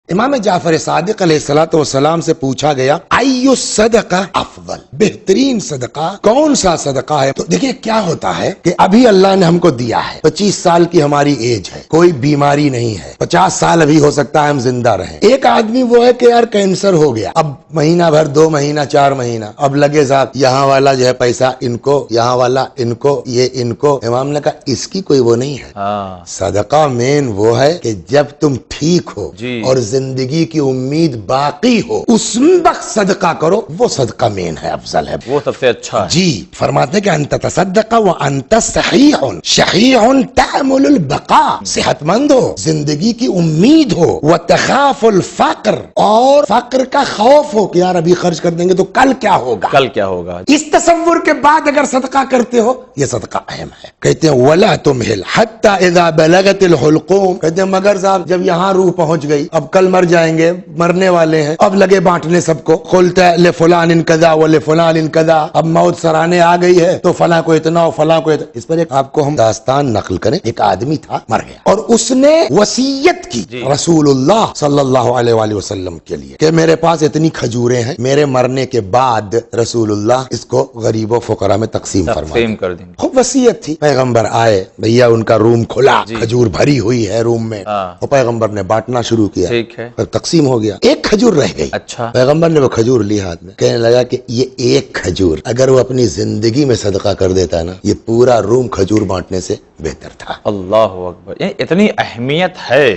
इमाम जाफर सादिक अलैहिस्सलातु वस्सलाम से पूछा गया अय्यु सदका अफजल, बेहतरीन सदका कौन सा सदका है। तो देखिए क्या होता है कि अभी अल्लाह ने हमको दिया है, 25 साल की हमारी एज है, कोई बीमारी नहीं है, 50 साल अभी हो सकता है हम जिंदा रहें। एक आदमी वो है कि यार कैंसर हो गया, अब महीना भर 2 महीना 4 महीना, अब लगे साहब यहाँ वाला जो है पैसा इनको, यहाँ वाला इनको, ये इनको। इमाम ने कहा इसकी कोई वो नहीं है। सदका मेन वो है कि जब तुम ठीक हो और जिंदगी की उम्मीद बाकी हो उस वक्त सदका करो, वो सदका मेन है, अफजल है, वो सबसे अच्छा है। जी फरमाते कि अंत तसद्दका व अंत सहीहुन शहीहुन तअमुलुल बका, सेहतमंद हो, जिंदगी की उम्मीद हो, व तखाफुल फक्र, और फक्र का खौफ हो कि यार अभी खर्च कर देंगे तो कल क्या होगा, कल क्या होगा। इस तसव्वुर के बाद अगर सदका करते हो ये सदका अहम है। कहते हैं वला तुमहिल हत्ता इज़ा बलगतिल हुल्कूम, कहते हैं मगर साहब जब यहाँ रूह पहुंच गई, अब कल मर जाएंगे, मरने वाले हैं, अब लगे बांटने सबको, खुलता ले फलान इन कदा व ले फलान इन कदा, अब मौत सराहने आ गई है तो फला को इतना और फला को इतना। इस पर एक आपको हम दास्तान नकल करें। एक आदमी था मर गया और उसने वसीयत की रसूलुल्लाह सल्लल्लाहु अलैहि वसल्लम के लिए कि मेरे पास इतनी खजूरें हैं, मेरे मरने के बाद रसूलुल्लाह इसको गरीबों फुकरा में तकसीम कर दें। खूब वसीयत थी। पैगंबर आए, भैया उनका रूम खुला, खजूर भरी हुई है रूम में, और पैगंबर ने बांटना शुरू किया, ठीक है, तकसीम हो गया। एक खजूर रह गई। अच्छा, पैगंबर ने वो खजूर ली हाथ में, कहने लगा कि ये एक खजूर अगर वो अपनी जिंदगी में सदका कर देता ना, ये पूरा रूम खजूर बांटने से बेहतर था। अल्लाह हू अकबर, इतनी अहमियत है।